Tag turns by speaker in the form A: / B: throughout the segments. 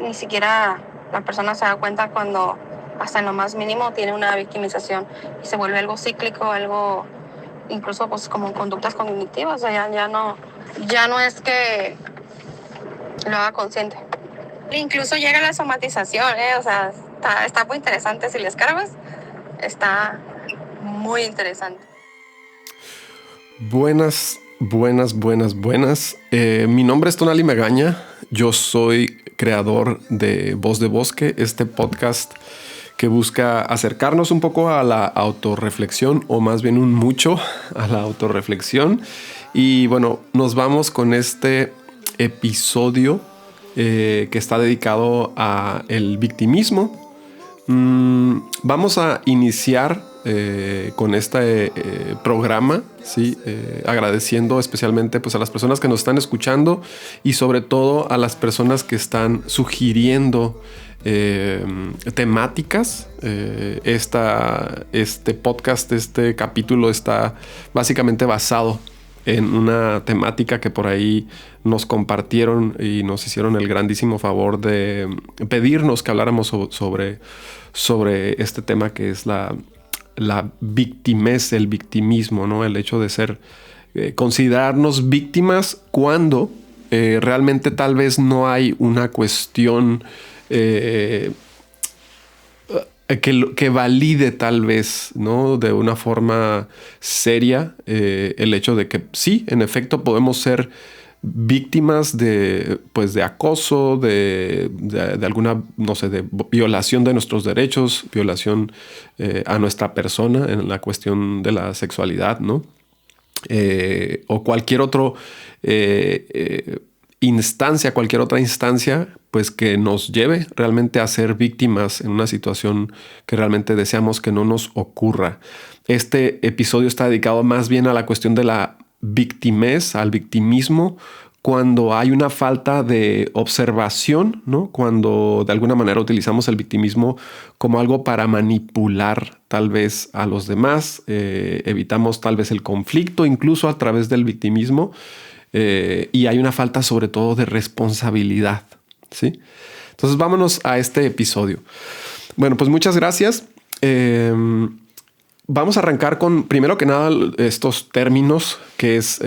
A: ni siquiera la persona se da cuenta cuando hasta en lo más mínimo tiene una victimización y se vuelve algo cíclico, algo incluso pues como conductas cognitivas. O sea, ya no es que lo haga consciente. Incluso llega a la somatización, o sea, está muy interesante. Si les cargas, está muy interesante.
B: Buenas. Mi nombre es Tonali Magaña. Yo soy creador de Voz de Bosque, este podcast que busca acercarnos un poco a la autorreflexión, o más bien un mucho a la autorreflexión. Y bueno, nos vamos con este episodio que está dedicado a el victimismo. Vamos a iniciar con este programa, ¿sí? Agradeciendo especialmente pues, a las personas que nos están escuchando y sobre todo a las personas que están sugiriendo temáticas. Este podcast, este capítulo está básicamente basado en una temática que por ahí nos compartieron y nos hicieron el grandísimo favor de pedirnos que habláramos sobre este tema, que es la victimez, el victimismo, ¿no? El hecho de ser, considerarnos víctimas cuando realmente tal vez no hay una cuestión que valide tal vez, ¿no? De una forma seria el hecho de que sí, en efecto podemos ser víctimas de acoso, de alguna, no sé, de violación de nuestros derechos, violación a nuestra persona en la cuestión de la sexualidad, ¿no? O cualquier otro cualquier otra instancia, pues que nos lleve realmente a ser víctimas en una situación que realmente deseamos que no nos ocurra. Este episodio está dedicado más bien a la cuestión de la victimez, al victimismo, cuando hay una falta de observación, ¿no? Cuando de alguna manera utilizamos el victimismo como algo para manipular tal vez a los demás, evitamos tal vez el conflicto incluso a través del victimismo, y hay una falta sobre todo de responsabilidad, ¿sí? Entonces vámonos a este episodio. Bueno, pues muchas gracias. Vamos a arrancar con, primero que nada, estos términos, que es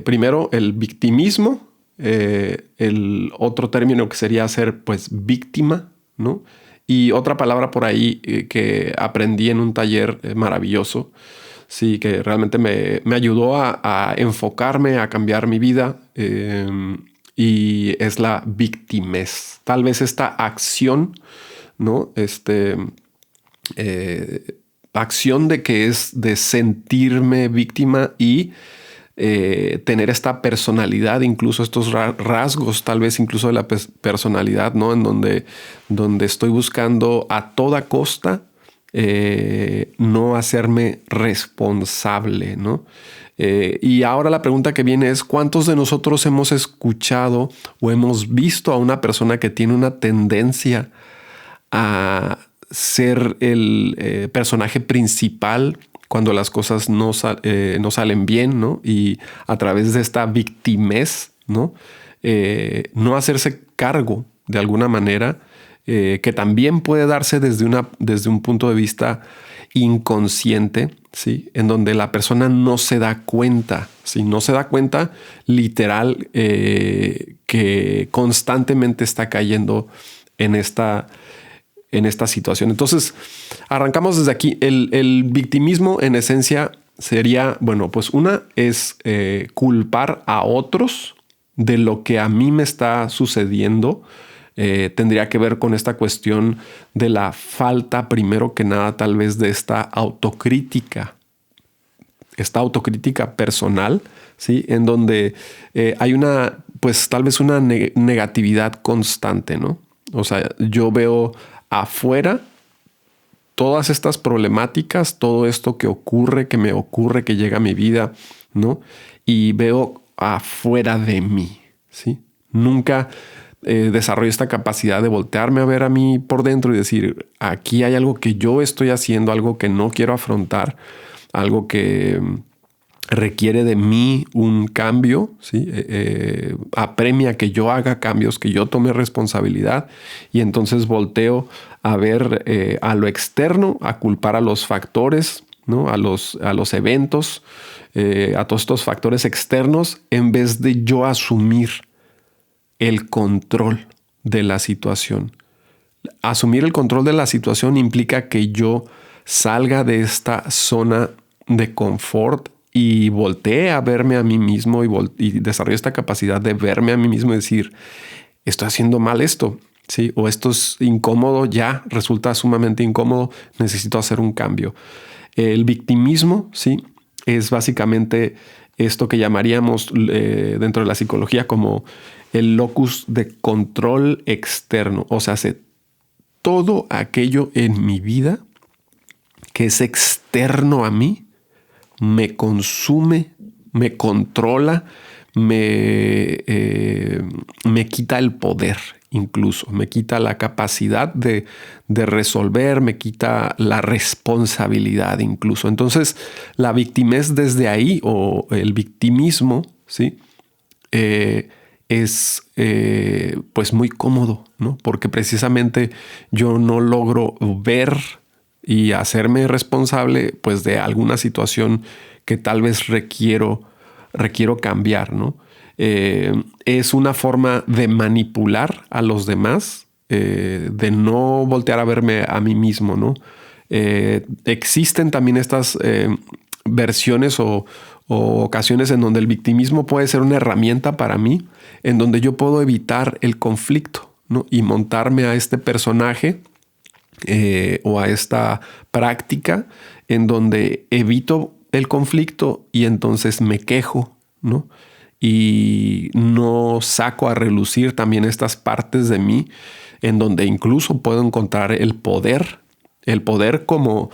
B: primero el victimismo, el otro término que sería ser pues víctima, ¿no? Y otra palabra por ahí que aprendí en un taller maravilloso, sí, que realmente me ayudó a enfocarme, a cambiar mi vida, y es la victimez. Tal vez esta acción, ¿no? Acción de que es de sentirme víctima y tener esta personalidad, incluso estos rasgos, tal vez incluso de la personalidad, ¿no? En donde estoy buscando a toda costa no hacerme responsable, ¿no? Y ahora la pregunta que viene es: ¿cuántos de nosotros hemos escuchado o hemos visto a una persona que tiene una tendencia a ser el personaje principal cuando las cosas no salen bien, ¿no? Y a través de esta victimez, ¿no? No hacerse cargo de alguna manera, que también puede darse desde un punto de vista inconsciente, ¿sí? En donde la persona no se da cuenta, ¿sí? No se da cuenta literal que constantemente está cayendo en esta situación. Entonces, arrancamos desde aquí. El victimismo en esencia sería, bueno, pues una es culpar a otros de lo que a mí me está sucediendo. Tendría que ver con esta cuestión de la falta, primero que nada, tal vez de esta autocrítica personal, ¿sí? En donde hay una, pues tal vez una negatividad constante, ¿no? O sea, yo veo afuera todas estas problemáticas, todo esto que me ocurre, que llega a mi vida, ¿no? Y veo afuera de mí, ¿sí? Nunca desarrollo esta capacidad de voltearme a ver a mí por dentro y decir: aquí hay algo que yo estoy haciendo, algo que no quiero afrontar, algo que requiere de mí un cambio, ¿sí? Apremia que yo haga cambios, que yo tome responsabilidad, y entonces volteo a ver a lo externo, a culpar a los factores, ¿no? A los eventos, a todos estos factores externos, en vez de yo asumir el control de la situación. Asumir el control de la situación implica que yo salga de esta zona de confort y voltee a verme a mí mismo y desarrolle esta capacidad de verme a mí mismo y decir, estoy haciendo mal esto, ¿sí? O esto es incómodo, ya resulta sumamente incómodo, necesito hacer un cambio. El victimismo, ¿sí? Es básicamente esto que llamaríamos dentro de la psicología como el locus de control externo. O sea, todo aquello en mi vida que es externo a mí me consume, me controla, me quita el poder, incluso me quita la capacidad de resolver, me quita la responsabilidad incluso. Entonces, la victimez desde ahí, o el victimismo, ¿sí? Es pues muy cómodo, ¿no? Porque precisamente yo no logro ver y hacerme responsable pues de alguna situación que tal vez requiero cambiar, ¿no? Es una forma de manipular a los demás, de no voltear a verme a mí mismo, ¿no? Existen también estas versiones o ocasiones en donde el victimismo puede ser una herramienta para mí, en donde yo puedo evitar el conflicto, ¿no? Y montarme a este personaje o a esta práctica en donde evito el conflicto y entonces me quejo, ¿no? Y no saco a relucir también estas partes de mí en donde incluso puedo encontrar el poder como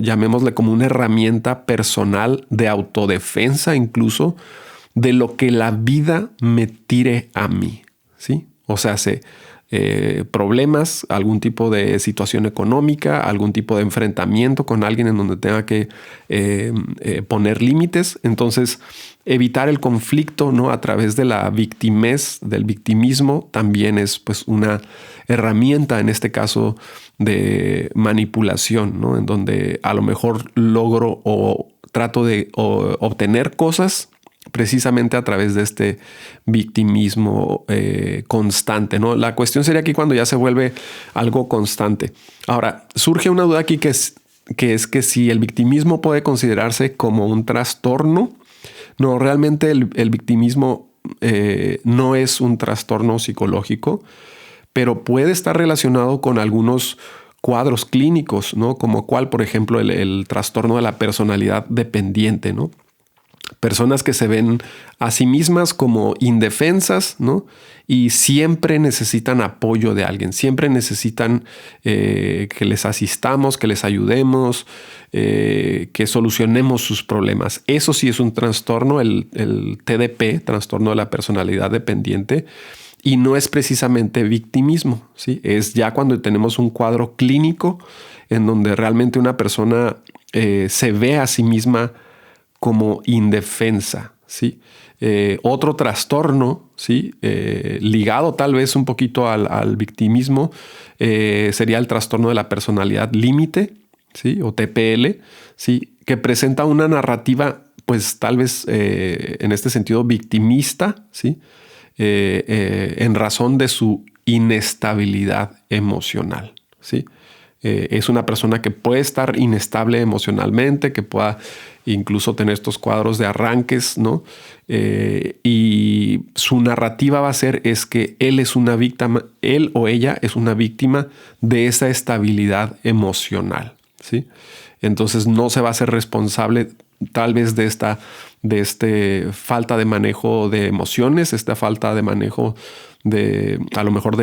B: llamémosle, como una herramienta personal de autodefensa, incluso de lo que la vida me tire a mí, ¿sí? O sea, problemas, algún tipo de situación económica, algún tipo de enfrentamiento con alguien en donde tenga que poner límites. Entonces, evitar el conflicto, ¿no? A través de la victimez, del victimismo, también es pues una herramienta, en este caso, de manipulación, ¿no? En donde a lo mejor logro o trato de obtener cosas precisamente a través de este victimismo constante, ¿no? La cuestión sería aquí cuando ya se vuelve algo constante. Ahora, surge una duda aquí que es que si el victimismo puede considerarse como un trastorno. No, realmente el victimismo no es un trastorno psicológico, pero puede estar relacionado con algunos cuadros clínicos, ¿no? Como cuál, por ejemplo, el trastorno de la personalidad dependiente, ¿no? Personas que se ven a sí mismas como indefensas, ¿no? Y siempre necesitan apoyo de alguien, siempre necesitan que les asistamos, que les ayudemos, que solucionemos sus problemas. Eso sí es un trastorno, el TDP, trastorno de la personalidad dependiente, y no es precisamente victimismo, ¿sí? Es ya cuando tenemos un cuadro clínico en donde realmente una persona se ve a sí misma como indefensa, ¿sí? Otro trastorno, ¿sí? Ligado tal vez un poquito al victimismo, sería el trastorno de la personalidad límite, ¿sí? O TPL, ¿sí? Que presenta una narrativa, pues tal vez en este sentido victimista, ¿sí? En razón de su inestabilidad emocional, ¿sí? Es una persona que puede estar inestable emocionalmente, que pueda incluso tener estos cuadros de arranques, ¿no? Y su narrativa va a ser es que él es una víctima, él o ella es una víctima de esa estabilidad emocional, ¿sí? Entonces no se va a hacer responsable tal vez de esta falta de manejo de emociones, esta falta de manejo a lo mejor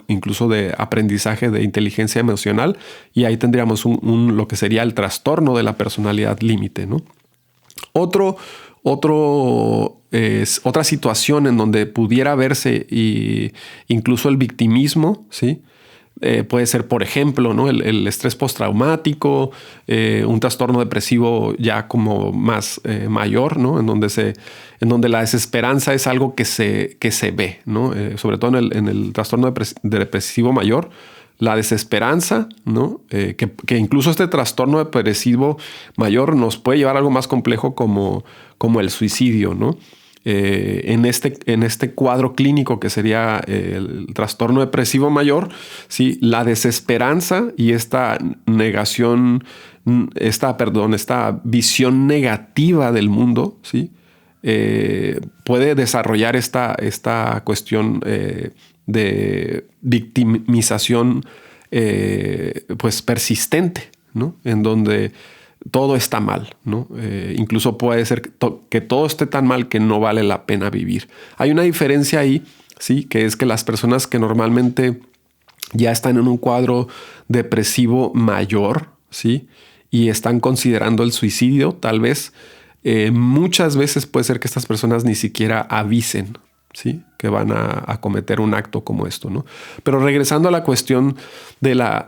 B: incluso de aprendizaje de inteligencia emocional, y ahí tendríamos lo que sería el trastorno de la personalidad límite, ¿no? Otra situación en donde pudiera verse incluso el victimismo, ¿sí? Puede ser, por ejemplo, ¿no? El estrés postraumático, un trastorno depresivo ya como más mayor, ¿no? En donde la desesperanza es algo que se ve, ¿no? Sobre todo en el trastorno depresivo mayor, la desesperanza, ¿no? Que incluso este trastorno depresivo mayor nos puede llevar a algo más complejo como el suicidio, ¿no? En este cuadro clínico que sería el trastorno depresivo mayor, ¿sí? La desesperanza y esta negación, esta visión negativa del mundo, ¿sí? Puede desarrollar esta cuestión de victimización pues persistente, ¿no? En donde todo está mal, ¿no? Incluso puede ser que todo esté tan mal que no vale la pena vivir. Hay una diferencia ahí, sí, que es que las personas que normalmente ya están en un cuadro depresivo mayor, sí, y están considerando el suicidio, tal vez muchas veces puede ser que estas personas ni siquiera avisen, ¿sí? Que van a cometer un acto como esto, ¿no? Pero regresando a la cuestión de la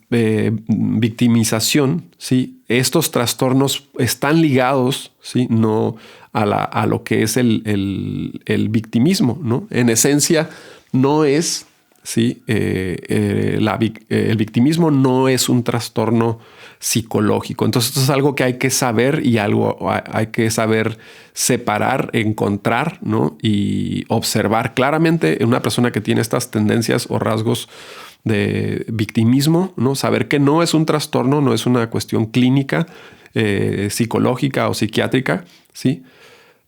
B: victimización, ¿sí? Estos trastornos están ligados, ¿sí? No a lo que es el victimismo, ¿no? En esencia, no es, ¿sí? El victimismo no es un trastorno psicológico. Entonces, esto es algo que hay que saber y algo hay que saber separar, encontrar, ¿no? Y observar claramente en una persona que tiene estas tendencias o rasgos de victimismo, ¿no? Saber que no es un trastorno, no es una cuestión clínica, psicológica o psiquiátrica, ¿sí?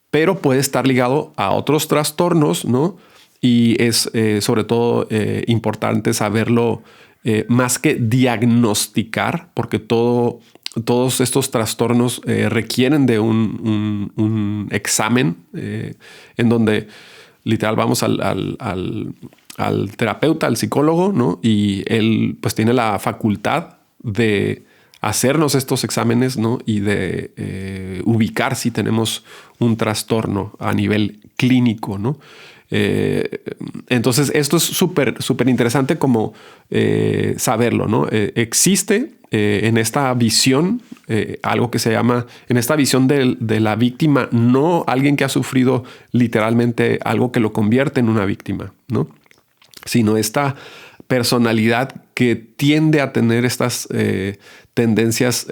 B: Pero puede estar ligado a otros trastornos, ¿no? Y es sobre todo importante saberlo más que diagnosticar, porque todos estos trastornos requieren de un examen en donde literal vamos al terapeuta, al psicólogo, ¿no? Y él pues tiene la facultad de hacernos estos exámenes, ¿no? Y de ubicar si tenemos un trastorno a nivel clínico, ¿no? Entonces esto es súper interesante como saberlo, ¿no? Existe en esta visión algo que se llama, en esta visión de la víctima, no alguien que ha sufrido literalmente algo que lo convierte en una víctima, ¿no? Sino esta personalidad que tiende a tener estas tendencias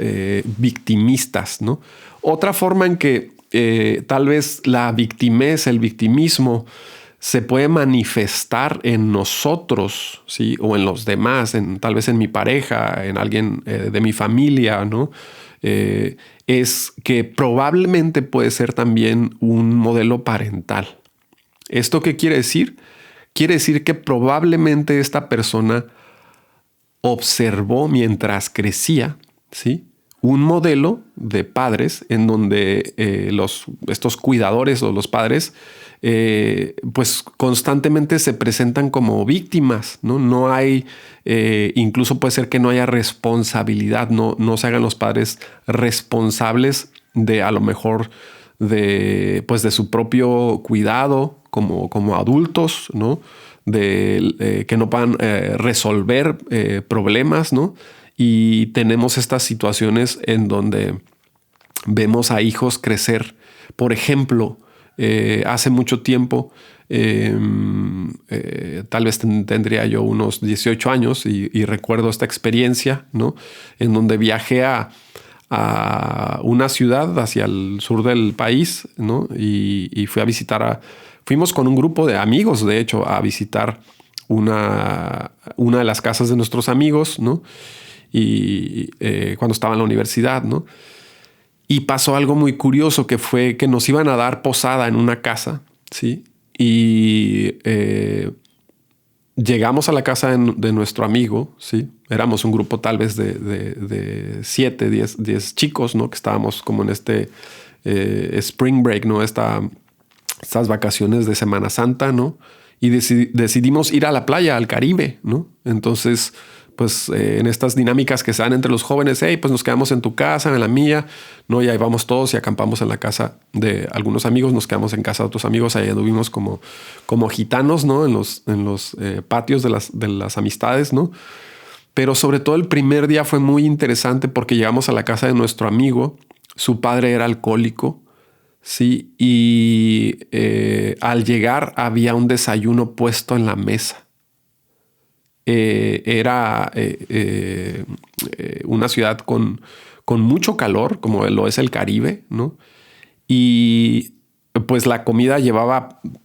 B: victimistas, ¿no? Otra forma en que tal vez la victimez, el victimismo, se puede manifestar en nosotros, ¿sí? O en los demás, tal vez en mi pareja, en alguien de mi familia, ¿no? Es que probablemente puede ser también un modelo parental. ¿Esto qué quiere decir? Quiere decir que probablemente esta persona observó mientras crecía, ¿sí? Un modelo de padres en donde estos cuidadores o los padres pues constantemente se presentan como víctimas, ¿no? No hay, incluso puede ser que no haya responsabilidad, no se hagan los padres responsables de a lo mejor de su propio cuidado como adultos, ¿no? Que no puedan resolver problemas, ¿no? Y tenemos estas situaciones en donde vemos a hijos crecer. Por ejemplo, hace mucho tiempo, tal vez tendría yo unos 18 años y recuerdo esta experiencia, ¿no? En donde viajé a una ciudad hacia el sur del país, ¿no? Y fui a visitar fuimos con un grupo de amigos, de hecho, a visitar una de las casas de nuestros amigos, ¿no? Y cuando estaba en la universidad, ¿no? Y pasó algo muy curioso, que fue que nos iban a dar posada en una casa, ¿sí? Y llegamos a la casa de nuestro amigo, ¿sí? Éramos un grupo tal vez de 7, 10 chicos, ¿no? Que estábamos como en este spring break, ¿no? Estas vacaciones de Semana Santa, ¿no? Y decidimos ir a la playa, al Caribe, ¿no? Entonces, pues en estas dinámicas que se dan entre los jóvenes, hey, pues nos quedamos en tu casa, en la mía, ¿no? Y ahí vamos todos y acampamos en la casa de algunos amigos, nos quedamos en casa de otros amigos, ahí anduvimos como gitanos, ¿no? En los patios de las amistades, ¿no? Pero sobre todo el primer día fue muy interesante porque llegamos a la casa de nuestro amigo, su padre era alcohólico, sí, y al llegar había un desayuno puesto en la mesa. Era una ciudad con mucho calor, como lo es el Caribe, ¿no? Y pues la comida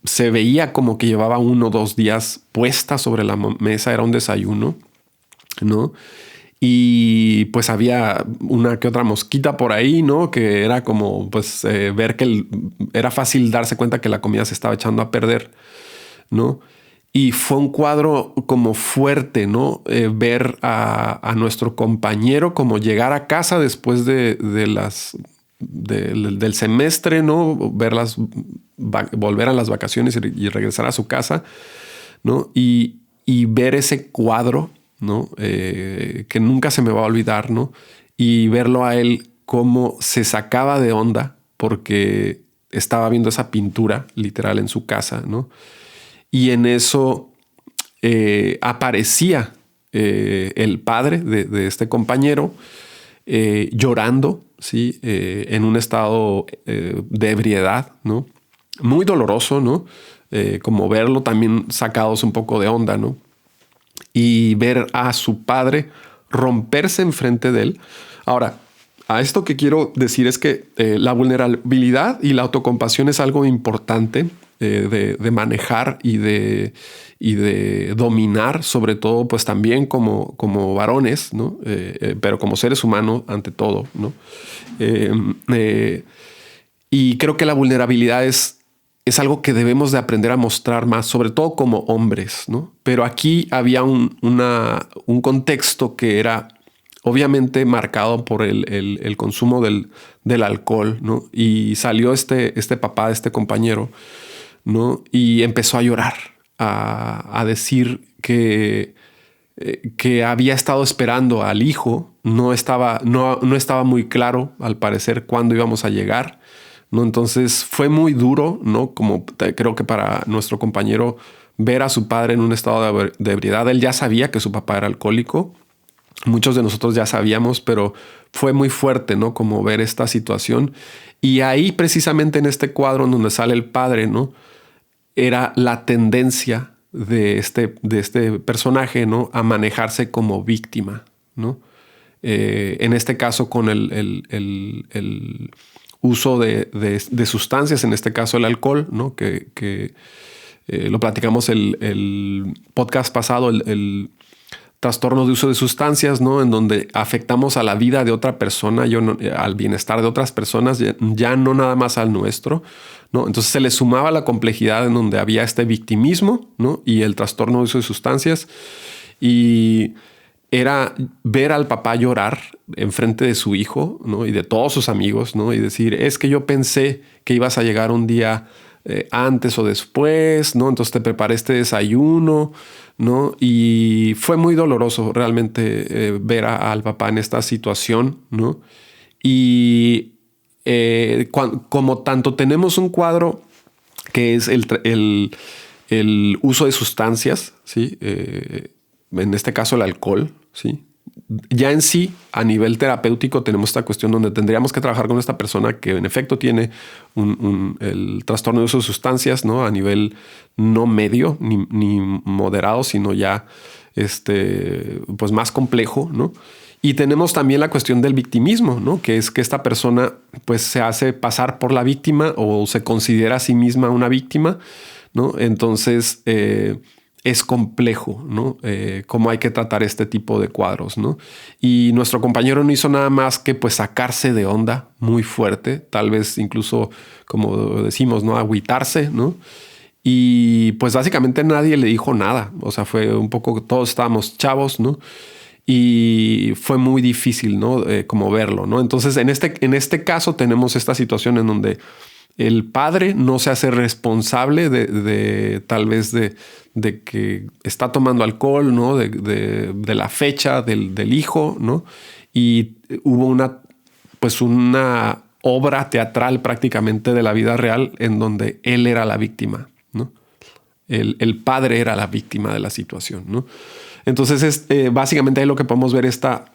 B: se veía como que llevaba 1 o 2 días puesta sobre la mesa, era un desayuno, ¿no? Y pues había una que otra mosquita por ahí, ¿no? Que era como pues ver que era fácil darse cuenta que la comida se estaba echando a perder, ¿no? Y fue un cuadro como fuerte, ¿no? Ver a nuestro compañero como llegar a casa después del semestre, ¿no? Volver a las vacaciones y regresar a su casa, ¿no? Y ver ese cuadro, ¿no? Que nunca se me va a olvidar, ¿no? Y verlo a él cómo se sacaba de onda porque estaba viendo esa pintura literal en su casa, ¿no? Y en eso aparecía el padre de este compañero llorando, ¿sí? En un estado de ebriedad, ¿no? Muy doloroso, ¿no? Como verlo también sacados un poco de onda, ¿no? Y ver a su padre romperse enfrente de él. Ahora, a esto que quiero decir es que la vulnerabilidad y la autocompasión es algo importante de manejar y de dominar, sobre todo, pues también como varones, ¿no? Pero como seres humanos ante todo, ¿no? Y creo que la vulnerabilidad es algo que debemos de aprender a mostrar más, sobre todo como hombres, ¿no? Pero aquí había un contexto que era obviamente marcado por el consumo del alcohol, ¿no? Y salió este papá, este compañero, ¿no? Y empezó a llorar, a decir que había estado esperando al hijo, no estaba muy claro, al parecer, cuándo íbamos a llegar, ¿no? Entonces fue muy duro, ¿no? Como creo que para nuestro compañero ver a su padre en un estado de ebriedad. Él ya sabía que su papá era alcohólico. Muchos de nosotros ya sabíamos, pero fue muy fuerte, ¿no? Como ver esta situación. Y ahí precisamente en este cuadro en donde sale el padre, ¿no? Era la tendencia de este personaje, ¿no? A manejarse como víctima, ¿no? En este caso con el uso de sustancias, en este caso el alcohol, ¿no? Que lo platicamos el podcast pasado, el trastornos de uso de sustancias, ¿no? En donde afectamos a la vida de otra persona, al bienestar de otras personas, ya no nada más al nuestro, ¿no? Entonces se le sumaba la complejidad en donde había este victimismo, ¿no? Y el trastorno de uso de sustancias. Y era ver al papá llorar enfrente de su hijo, ¿no? Y de todos sus amigos, ¿no? Y decir, es que yo pensé que ibas a llegar un día antes o después, ¿no? Entonces te preparé este desayuno, ¿no? Y fue muy doloroso realmente ver al papá en esta situación, ¿no? Y como tanto tenemos un cuadro que es el uso de sustancias, ¿sí? En este caso el alcohol, ¿sí? Ya en sí, a nivel terapéutico, tenemos esta cuestión donde tendríamos que trabajar con esta persona que en efecto tiene el trastorno de uso de sustancias, ¿no? A nivel no medio ni moderado, sino ya pues más complejo, ¿no? Y tenemos también la cuestión del victimismo, ¿no? Que es que esta persona pues se hace pasar por la víctima o se considera a sí misma una víctima, ¿no? Entonces es complejo, ¿no? Cómo hay que tratar este tipo de cuadros, ¿no? Y nuestro compañero no hizo nada más que pues sacarse de onda muy fuerte, tal vez incluso, como decimos, ¿no? Agüitarse, ¿no? Y pues básicamente nadie le dijo nada. O sea, fue un poco, todos estábamos chavos, ¿no? Y fue muy difícil, ¿no? Como verlo, ¿no? Entonces, en este caso tenemos esta situación en donde el padre no se hace responsable de tal vez de que está tomando alcohol, ¿no? De la fecha del hijo, ¿no? Y hubo una obra teatral prácticamente de la vida real en donde él era la víctima, ¿no? El padre era la víctima de la situación, ¿no? Entonces, básicamente ahí lo que podemos ver esta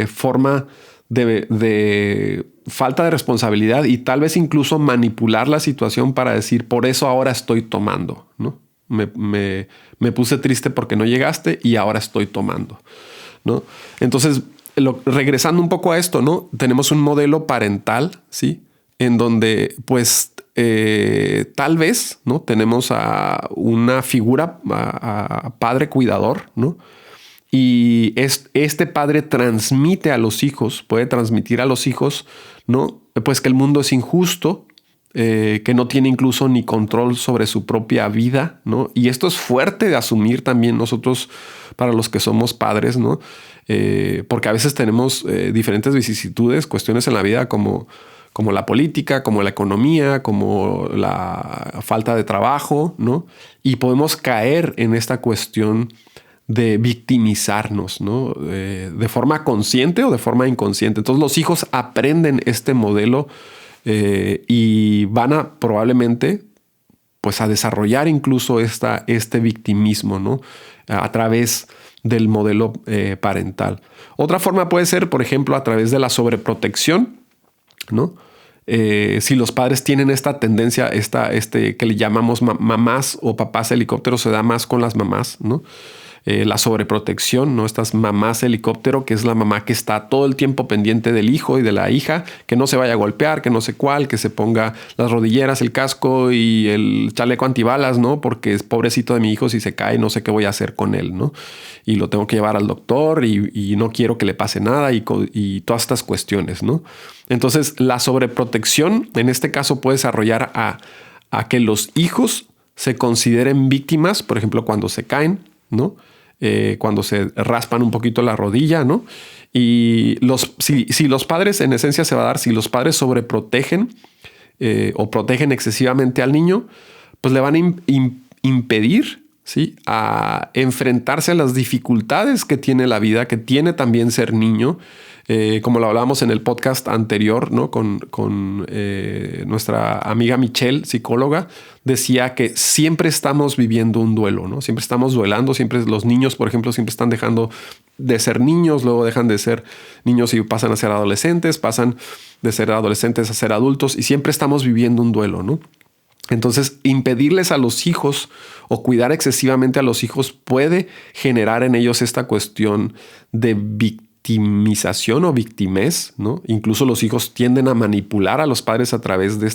B: forma de falta de responsabilidad y tal vez incluso manipular la situación para decir, por eso ahora estoy tomando, ¿no? Me puse triste porque no llegaste y ahora estoy tomando, ¿no? Entonces, regresando un poco a esto, ¿no? Tenemos un modelo parental, ¿sí? En donde, pues, tal vez, ¿no? Tenemos a una figura, a padre cuidador, ¿no? Y este padre transmite a los hijos, puede transmitir a los hijos, ¿no? Pues que el mundo es injusto, que no tiene incluso ni control sobre su propia vida, ¿no? Y esto es fuerte de asumir también nosotros para los que somos padres, ¿no? Porque a veces tenemos diferentes vicisitudes, cuestiones en la vida como la política, como la economía, como la falta de trabajo, ¿no? Y podemos caer en esta cuestión de victimizarnos, ¿no? De forma consciente o de forma inconsciente. Entonces los hijos aprenden este modelo y van a probablemente pues a desarrollar incluso este victimismo, ¿no? A través del modelo parental. Otra forma puede ser, por ejemplo, a través de la sobreprotección, ¿no? Si los padres tienen esta tendencia, que le llamamos mamás o papás helicóptero, se da más con las mamás, ¿no? La sobreprotección, ¿no? Estas mamás helicóptero, que es la mamá que está todo el tiempo pendiente del hijo y de la hija, que no se vaya a golpear, que no sé cuál, que se ponga las rodilleras, el casco y el chaleco antibalas, ¿no? Porque es pobrecito de mi hijo, si se cae, no sé qué voy a hacer con él, ¿no? Y lo tengo que llevar al doctor y no quiero que le pase nada y todas estas cuestiones, ¿no? Entonces, la sobreprotección, en este caso, puede desarrollar a que los hijos se consideren víctimas, por ejemplo, cuando se caen, ¿no? Cuando se raspan un poquito la rodilla, ¿no? Y si los padres, en esencia se va a dar, si los padres sobreprotegen o protegen excesivamente al niño, pues le van a impedir, ¿sí? A enfrentarse a las dificultades que tiene la vida, que tiene también ser niño. Como lo hablábamos en el podcast anterior, ¿no? Con nuestra amiga Michelle, psicóloga, decía que siempre estamos viviendo un duelo, ¿no? Siempre estamos duelando, siempre los niños, por ejemplo, siempre están dejando de ser niños, luego dejan de ser niños y pasan a ser adolescentes, pasan de ser adolescentes a ser adultos y siempre estamos viviendo un duelo, ¿no? Entonces, impedirles a los hijos o cuidar excesivamente a los hijos puede generar en ellos esta cuestión de victimización o victimez, ¿no? Incluso los hijos tienden a manipular a los padres a través de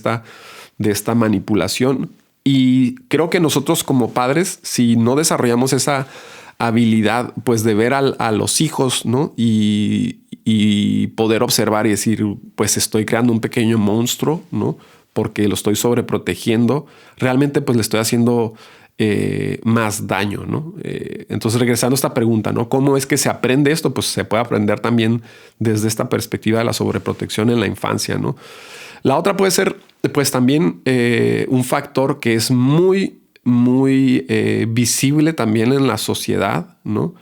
B: esta manipulación. Y creo que nosotros como padres, si no desarrollamos esa habilidad, pues de ver a los hijos, ¿no? Y poder observar y decir, pues estoy creando un pequeño monstruo, ¿no? Porque lo estoy sobreprotegiendo, realmente pues le estoy haciendo más daño, ¿no? Entonces, regresando a esta pregunta, ¿no? ¿Cómo es que se aprende esto? Pues se puede aprender también desde esta perspectiva de la sobreprotección en la infancia, ¿no? La otra puede ser, pues también un factor que es muy, muy visible también en la sociedad, ¿no?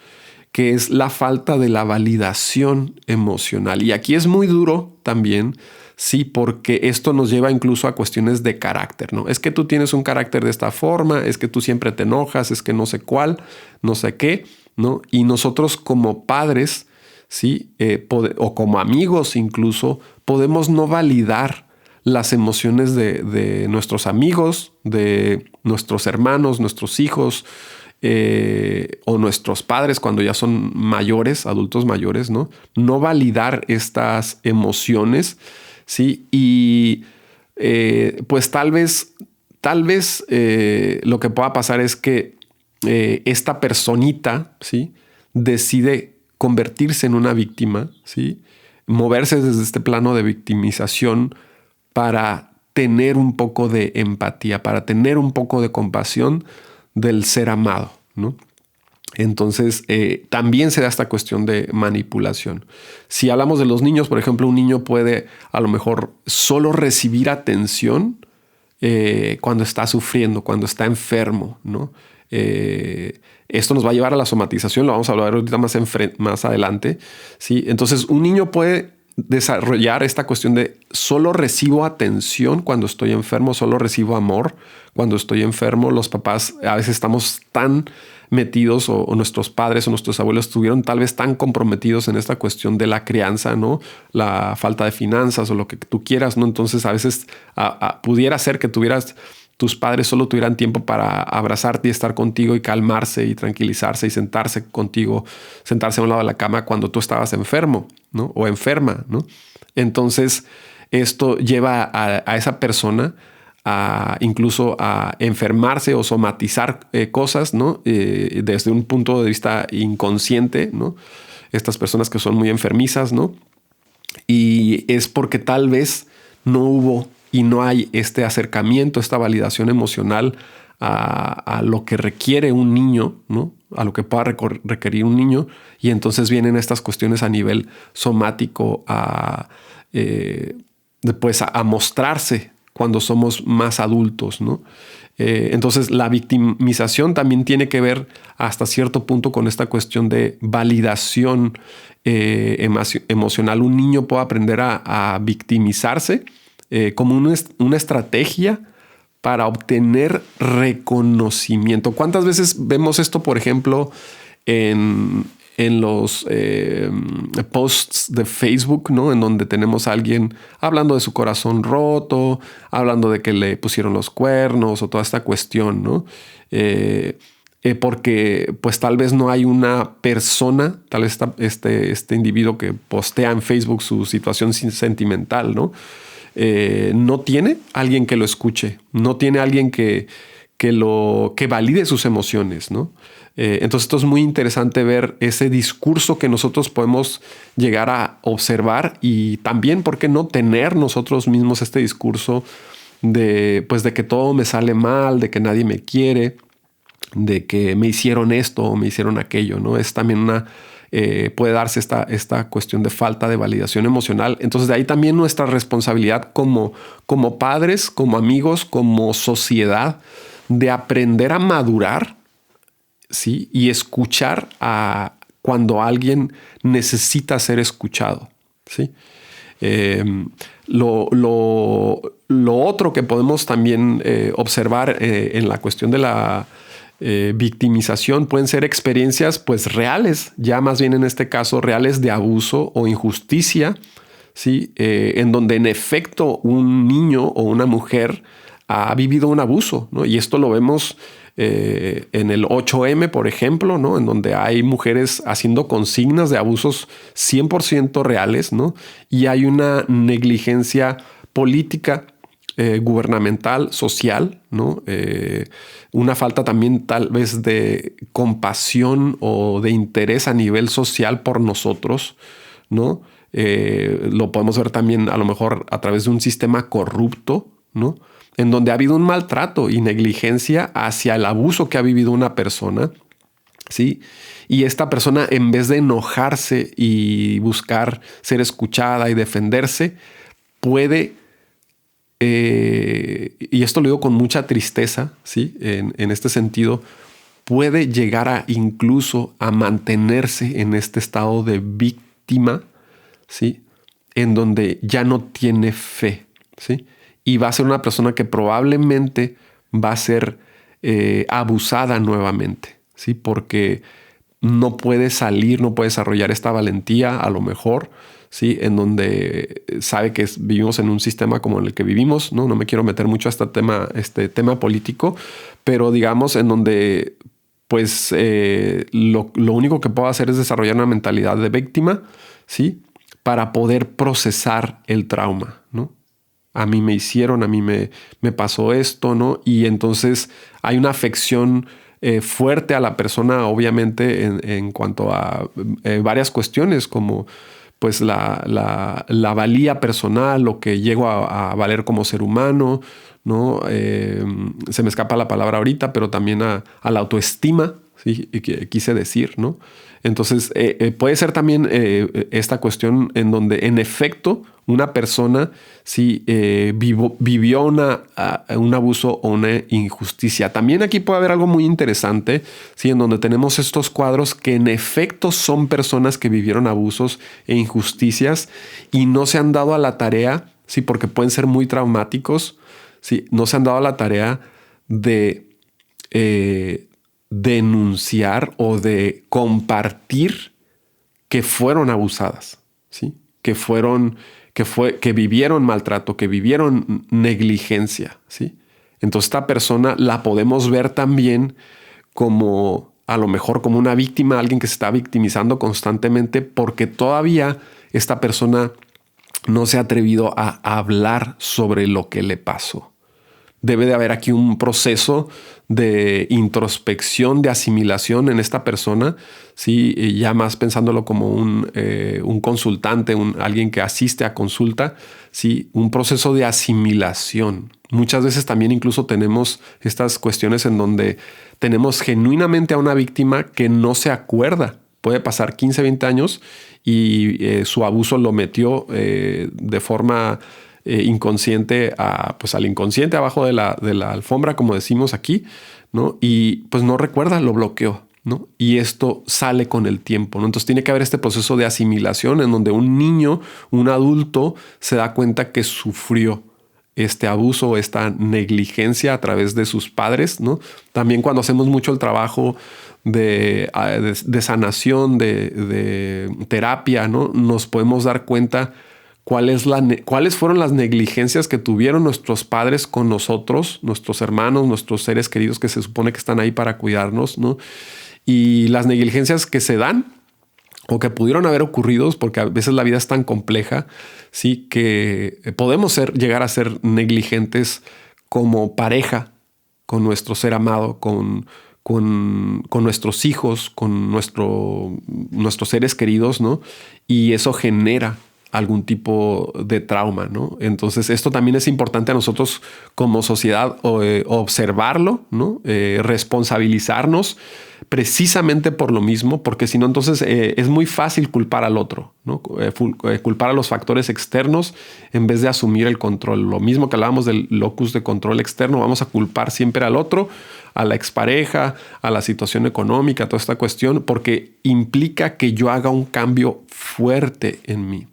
B: Que es la falta de la validación emocional. Y aquí es muy duro también, sí, porque esto nos lleva incluso a cuestiones de carácter, ¿no? Es que tú tienes un carácter de esta forma, es que tú siempre te enojas, es que no sé cuál, no sé qué, ¿no? Y nosotros como padres, sí, o como amigos incluso, podemos no validar las emociones de nuestros amigos, de nuestros hermanos, nuestros hijos, o nuestros padres cuando ya son mayores, adultos mayores, ¿no? No validar estas emociones, ¿sí? Y pues tal vez lo que pueda pasar es que esta personita, ¿sí? Decide convertirse en una víctima, ¿sí? Moverse desde este plano de victimización para tener un poco de empatía, para tener un poco de compasión del ser amado, ¿no? Entonces, también se da esta cuestión de manipulación. Si hablamos de los niños, por ejemplo, un niño puede a lo mejor solo recibir atención cuando está sufriendo, cuando está enfermo, ¿no? Esto nos va a llevar a la somatización, lo vamos a hablar ahorita más adelante, ¿sí? Entonces, un niño puede desarrollar esta cuestión de solo recibo atención cuando estoy enfermo, solo recibo amor cuando estoy enfermo. Los papás a veces estamos tan metidos o nuestros padres o nuestros abuelos estuvieron tal vez tan comprometidos en esta cuestión de la crianza, ¿no? La falta de finanzas o lo que tú quieras, ¿no? Entonces a veces pudiera ser que tus padres solo tuvieran tiempo para abrazarte y estar contigo y calmarse y tranquilizarse y sentarse contigo, sentarse a un lado de la cama cuando tú estabas enfermo, ¿no? O enferma, ¿no? Entonces esto lleva a esa persona incluso a enfermarse o somatizar cosas, ¿no? Desde un punto de vista inconsciente, ¿no? Estas personas que son muy enfermizas, ¿no? Y es porque tal vez no hubo y no hay este acercamiento, esta validación emocional a lo que requiere un niño, ¿no? A lo que pueda requerir un niño. Y entonces vienen estas cuestiones a nivel somático después a mostrarse cuando somos más adultos, ¿no? Entonces la victimización también tiene que ver hasta cierto punto con esta cuestión de validación emocional. Un niño puede aprender a victimizarse como una estrategia para obtener reconocimiento. ¿Cuántas veces vemos esto, por ejemplo, en los posts de Facebook, ¿no? En donde tenemos a alguien hablando de su corazón roto, hablando de que le pusieron los cuernos o toda esta cuestión, ¿no? Porque pues tal vez no hay una persona, tal vez este individuo que postea en Facebook su situación sentimental, ¿no? No tiene alguien que lo escuche, no tiene alguien que valide sus emociones, ¿no? Entonces esto es muy interesante ver ese discurso que nosotros podemos llegar a observar y también, ¿por qué no tener nosotros mismos este discurso de que todo me sale mal, de que nadie me quiere, de que me hicieron esto o me hicieron aquello, ¿no? Es también puede darse esta cuestión de falta de validación emocional. Entonces de ahí también nuestra responsabilidad como padres, como amigos, como sociedad, de aprender a madurar, ¿sí? Y escuchar cuando alguien necesita ser escuchado, ¿sí? Lo otro que podemos también observar en la cuestión de la victimización pueden ser experiencias pues reales, ya más bien en este caso reales de abuso o injusticia, ¿sí? En donde en efecto un niño o una mujer ha vivido un abuso, ¿no? Y esto lo vemos en el 8M, por ejemplo, ¿no? En donde hay mujeres haciendo consignas de abusos 100% reales, ¿no? Y hay una negligencia política, gubernamental, social, ¿no? Una falta también tal vez de compasión o de interés a nivel social por nosotros, ¿no? Lo podemos ver también a lo mejor a través de un sistema corrupto, ¿no? En donde ha habido un maltrato y negligencia hacia el abuso que ha vivido una persona, ¿sí? Y esta persona, en vez de enojarse y buscar ser escuchada y defenderse, puede, y esto lo digo con mucha tristeza, ¿sí? En este sentido, puede llegar incluso a mantenerse en este estado de víctima, ¿sí? En donde ya no tiene fe, ¿sí? Y va a ser una persona que probablemente va a ser abusada nuevamente, ¿sí? Porque no puede salir, no puede desarrollar esta valentía a lo mejor, ¿sí? En donde sabe que vivimos en un sistema como el que vivimos, ¿no? No me quiero meter mucho a este tema político, pero digamos en donde pues lo único que puedo hacer es desarrollar una mentalidad de víctima, ¿sí? Para poder procesar el trauma, ¿no? A mí me hicieron, a mí me pasó esto, ¿no? Y entonces hay una afección fuerte a la persona, obviamente, en cuanto a varias cuestiones, como pues la valía personal, lo que llego a valer como ser humano, ¿no? Se me escapa la palabra ahorita, pero también a la autoestima, ¿sí? Y que quise decir, ¿no? Entonces, puede ser también esta cuestión en donde, en efecto, una persona sí vivió un abuso o una injusticia. También aquí puede haber algo muy interesante, ¿sí? En donde tenemos estos cuadros que en efecto son personas que vivieron abusos e injusticias y no se han dado a la tarea, sí, porque pueden ser muy traumáticos, sí, no se han dado a la tarea de denunciar o de compartir que fueron abusadas, ¿sí? Que vivieron maltrato, que vivieron negligencia, ¿sí? Entonces esta persona la podemos ver también como, a lo mejor como una víctima, alguien que se está victimizando constantemente porque todavía esta persona no se ha atrevido a hablar sobre lo que le pasó. Debe de haber aquí un proceso de introspección, de asimilación en esta persona, ¿sí? Y ya más pensándolo como un consultante, alguien que asiste a consulta, ¿sí? Un proceso de asimilación. Muchas veces también incluso tenemos estas cuestiones en donde tenemos genuinamente a una víctima que no se acuerda. Puede pasar 15, 20 años y su abuso lo metió de forma inconsciente pues al inconsciente abajo de la alfombra, como decimos aquí, ¿no? Y pues no recuerda, lo bloqueó, ¿no? Y esto sale con el tiempo, ¿no? Entonces tiene que haber este proceso de asimilación en donde un niño, un adulto, se da cuenta que sufrió este abuso, esta negligencia a través de sus padres, ¿no? También cuando hacemos mucho el trabajo de sanación, de terapia, ¿no? Nos podemos dar cuenta cuáles fueron las negligencias que tuvieron nuestros padres con nosotros, nuestros hermanos, nuestros seres queridos que se supone que están ahí para cuidarnos, ¿no? Y las negligencias que se dan o que pudieron haber ocurrido, porque a veces la vida es tan compleja, sí, que podemos llegar a ser negligentes como pareja con nuestro ser amado, con nuestros hijos, con nuestros seres queridos, ¿no? Y eso genera algún tipo de trauma, ¿no? Entonces esto también es importante a nosotros como sociedad observarlo, ¿no? Responsabilizarnos precisamente por lo mismo, porque si no, entonces es muy fácil culpar al otro, ¿no? Culpar a los factores externos en vez de asumir el control. Lo mismo que hablábamos del locus de control externo, vamos a culpar siempre al otro, a la expareja, a la situación económica, toda esta cuestión, porque implica que yo haga un cambio fuerte en mí,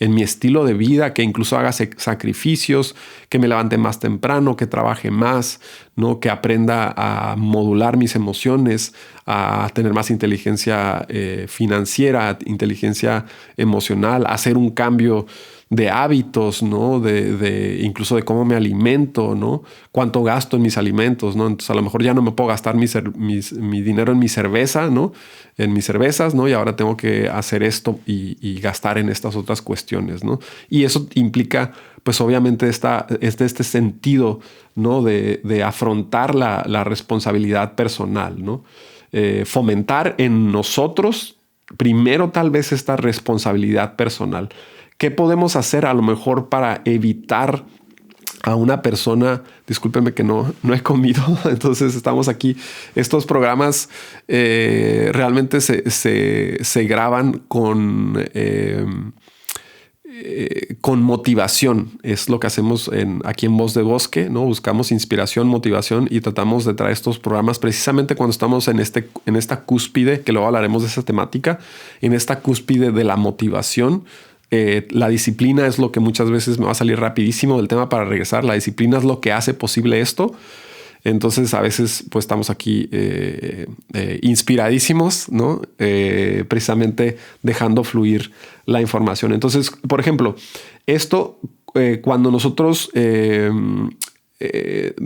B: en mi estilo de vida, que incluso haga sacrificios, que me levante más temprano, que trabaje más, ¿no? Que aprenda a modular mis emociones, a tener más inteligencia financiera, inteligencia emocional, a hacer un cambio de hábitos, ¿no? Incluso de cómo me alimento, ¿no? Cuánto gasto en mis alimentos, ¿no? Entonces a lo mejor ya no me puedo gastar mi dinero en mi cerveza, ¿no? En mis cervezas, ¿no? Y ahora tengo que hacer esto y gastar en estas otras cuestiones, ¿no? Y eso implica, pues obviamente este sentido, ¿no? De afrontar la responsabilidad personal, ¿no? Fomentar en nosotros primero tal vez esta responsabilidad personal. ¿Qué podemos hacer a lo mejor para evitar a una persona? Discúlpenme que no he comido, entonces estamos aquí. Estos programas realmente se graban con motivación. Es lo que hacemos aquí en Voz de Bosque, ¿no? Buscamos inspiración, motivación y tratamos de traer estos programas precisamente cuando estamos en esta cúspide, que luego hablaremos de esa temática, en esta cúspide de la motivación. La disciplina es lo que muchas veces me va a salir rapidísimo del tema para regresar. La disciplina es lo que hace posible esto. Entonces a veces pues estamos aquí inspiradísimos, ¿no? Precisamente dejando fluir la información. Entonces, por ejemplo, esto cuando nosotros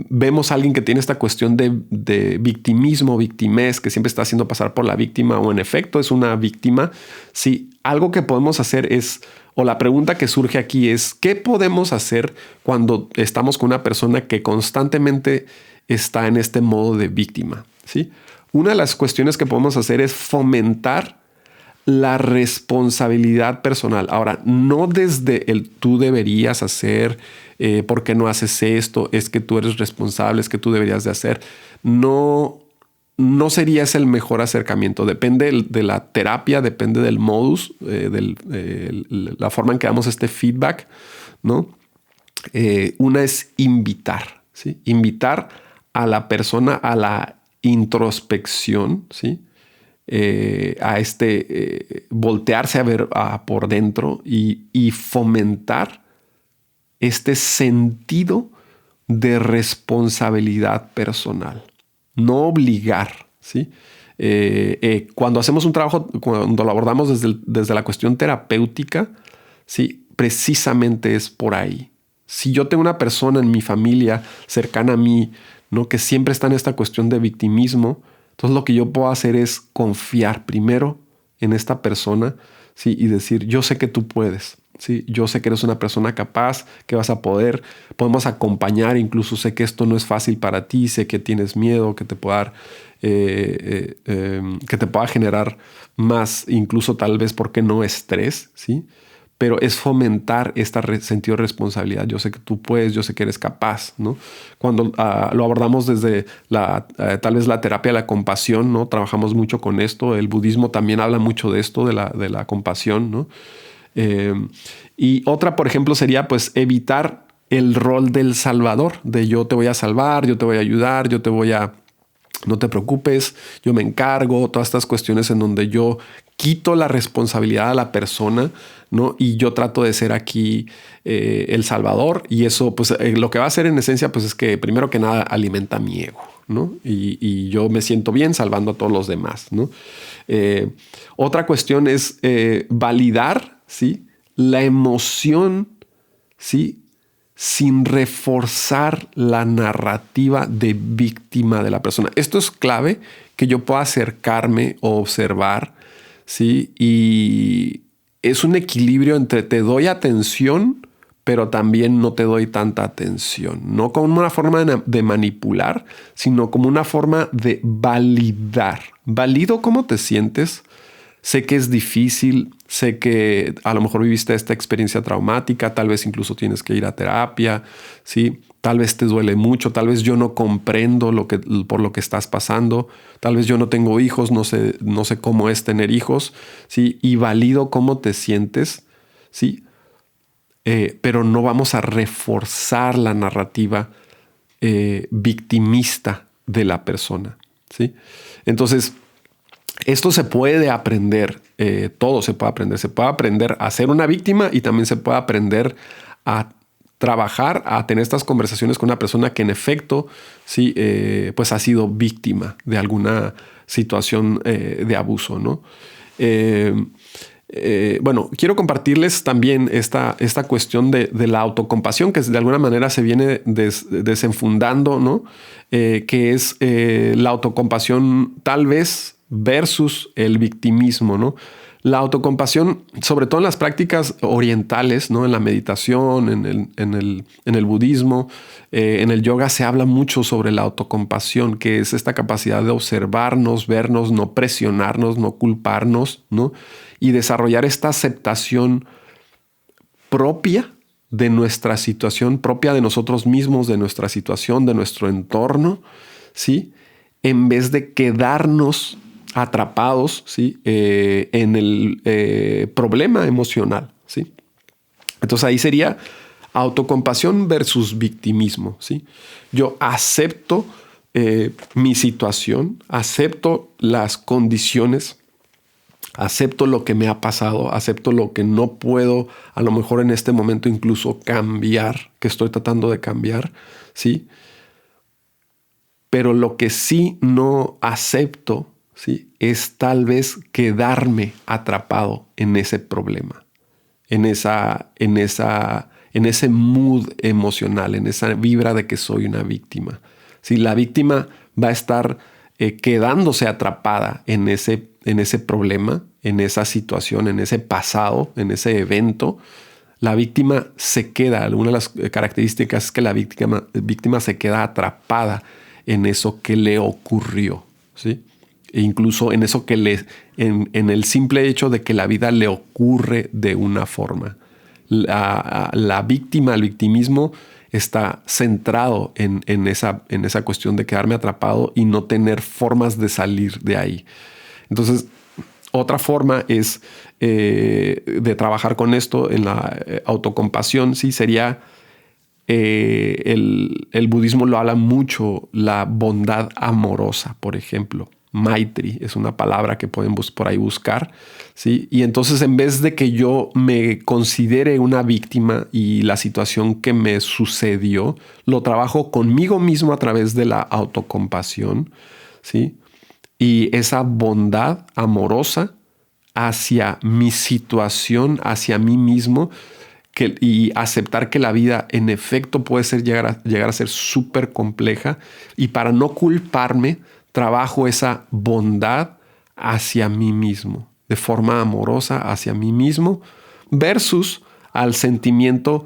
B: vemos a alguien que tiene esta cuestión de victimismo, victimez, que siempre está haciendo pasar por la víctima o en efecto es una víctima, sí, algo que podemos hacer es, o la pregunta que surge aquí es, ¿qué podemos hacer cuando estamos con una persona que constantemente está en este modo de víctima? ¿Sí? Una de las cuestiones que podemos hacer es fomentar la responsabilidad personal. Ahora, no desde el tú deberías hacer, ¿por qué no haces esto? Es que tú eres responsable, es que tú deberías de hacer. No no sería ese el mejor acercamiento. Depende de la terapia, depende del modus, la forma en que damos este feedback, ¿no? Una es invitar, ¿sí? Invitar a la persona a la introspección, ¿sí? A voltearse a ver por dentro y fomentar este sentido de responsabilidad personal. No obligar, ¿sí? Cuando hacemos un trabajo, cuando lo abordamos desde la cuestión terapéutica, ¿sí? Precisamente es por ahí. Si yo tengo una persona en mi familia cercana a mí, ¿no? Que siempre está en esta cuestión de victimismo, entonces lo que yo puedo hacer es confiar primero en esta persona, ¿sí? Y decir, yo sé que tú puedes. Sí, yo sé que eres una persona capaz, que vas a poder, podemos acompañar, incluso sé que esto no es fácil para ti, sé que tienes miedo, que te pueda dar, que te pueda generar más, incluso tal vez, ¿por qué no estrés? ¿Sí? Pero es fomentar este sentido de responsabilidad. Yo sé que tú puedes, yo sé que eres capaz, ¿no? Cuando lo abordamos desde tal vez la terapia de la compasión, ¿no? Trabajamos mucho con esto. El budismo también habla mucho de esto, de la compasión, ¿no? Y otra, por ejemplo, sería pues evitar el rol del salvador, de yo te voy a salvar, yo te voy a ayudar, no te preocupes, yo me encargo, todas estas cuestiones en donde yo quito la responsabilidad a la persona, ¿no? Y yo trato de ser aquí el salvador, y eso pues lo que va a hacer en esencia pues es que primero que nada alimenta mi ego, ¿no? Y yo me siento bien salvando a todos los demás, ¿no? Otra cuestión es validar, ¿sí? La emoción, ¿sí? Sin reforzar la narrativa de víctima de la persona. Esto es clave, que yo pueda acercarme o observar, ¿sí? Y es un equilibrio entre te doy atención, pero también no te doy tanta atención. No como una forma de manipular, sino como una forma de validar. Valido cómo te sientes. Sé que es difícil, sé que a lo mejor viviste esta experiencia traumática, tal vez incluso tienes que ir a terapia, ¿sí? Tal vez te duele mucho, tal vez yo no comprendo por lo que estás pasando, tal vez yo no tengo hijos, no sé cómo es tener hijos, ¿sí? Y valido cómo te sientes, ¿sí? Pero no vamos a reforzar la narrativa victimista de la persona, ¿sí? Entonces, esto se puede aprender, todo se puede aprender a ser una víctima, y también se puede aprender a trabajar, a tener estas conversaciones con una persona que en efecto sí, pues ha sido víctima de alguna situación de abuso, ¿no? Bueno, quiero compartirles también esta cuestión de la autocompasión, que de alguna manera se viene desenfundando, ¿no? Que es la autocompasión tal vez versus el victimismo, ¿no? La autocompasión, sobre todo en las prácticas orientales, ¿no? En la meditación, en el budismo, en el yoga se habla mucho sobre la autocompasión, que es esta capacidad de observarnos, vernos, no presionarnos, no culparnos, ¿no? Y desarrollar esta aceptación propia de nuestra situación, propia de nosotros mismos, de nuestra situación, de nuestro entorno, ¿sí? En vez de quedarnos atrapados, ¿sí? En el problema emocional, ¿sí? Entonces ahí sería autocompasión versus victimismo, ¿sí? Yo acepto mi situación, acepto las condiciones, acepto lo que me ha pasado, acepto lo que no puedo a lo mejor en este momento incluso cambiar, que estoy tratando de cambiar, ¿sí? Pero lo que sí no acepto, ¿sí? Es tal vez quedarme atrapado en ese problema, en ese mood emocional, en esa vibra de que soy una víctima. Si la víctima va a estar quedándose atrapada en ese problema, en esa situación, en ese pasado, en ese evento, la víctima se queda. Una de las características es que la víctima se queda atrapada en eso que le ocurrió, ¿sí? E incluso en eso en el simple hecho de que la vida le ocurre de una forma. La víctima, el victimismo, está centrado en esa cuestión de quedarme atrapado y no tener formas de salir de ahí. Entonces, otra forma es de trabajar con esto en la autocompasión, sí, sería el budismo lo habla mucho, la bondad amorosa, por ejemplo. Maitri es una palabra que pueden por ahí buscar, ¿sí? Y entonces, en vez de que yo me considere una víctima y la situación que me sucedió, lo trabajo conmigo mismo a través de la autocompasión, ¿sí? Y esa bondad amorosa hacia mi situación, hacia mí mismo, y aceptar que la vida en efecto puede llegar a ser súper compleja, y para no culparme, trabajo esa bondad hacia mí mismo, de forma amorosa hacia mí mismo, versus al sentimiento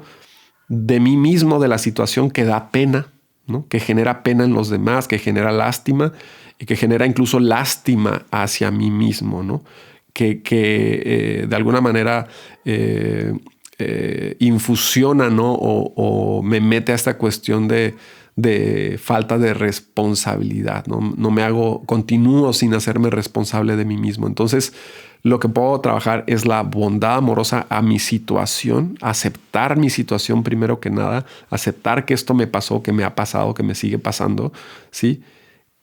B: de mí mismo, de la situación que da pena, ¿no? Que genera pena en los demás, que genera lástima y que genera incluso lástima hacia mí mismo, ¿no? Que de alguna manera infusiona, ¿no? O me mete a esta cuestión de falta de responsabilidad, ¿no? Continúo sin hacerme responsable de mí mismo. Entonces, lo que puedo trabajar es la bondad amorosa a mi situación, aceptar mi situación primero que nada, aceptar que esto me pasó, que me ha pasado, que me sigue pasando, ¿sí?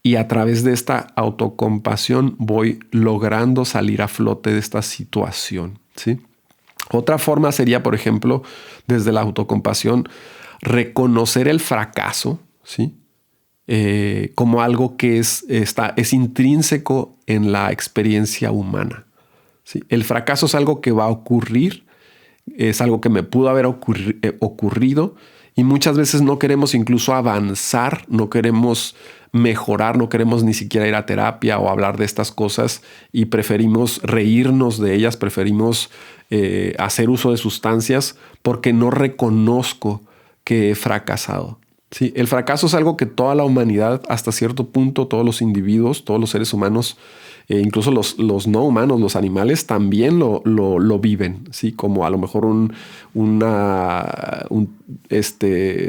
B: Y a través de esta autocompasión voy logrando salir a flote de esta situación, ¿sí? Otra forma sería, por ejemplo, desde la autocompasión, reconocer el fracaso, ¿sí? Como algo que es intrínseco en la experiencia humana, ¿sí? El fracaso es algo que va a ocurrir, es algo que me pudo haber ocurrido, y muchas veces no queremos incluso avanzar, no queremos mejorar, no queremos ni siquiera ir a terapia o hablar de estas cosas, y preferimos reírnos de ellas, preferimos hacer uso de sustancias porque no reconozco que he fracasado. Sí, el fracaso es algo que toda la humanidad, hasta cierto punto, todos los individuos, todos los seres humanos, incluso los no humanos, los animales, también lo viven, ¿sí? Como a lo mejor un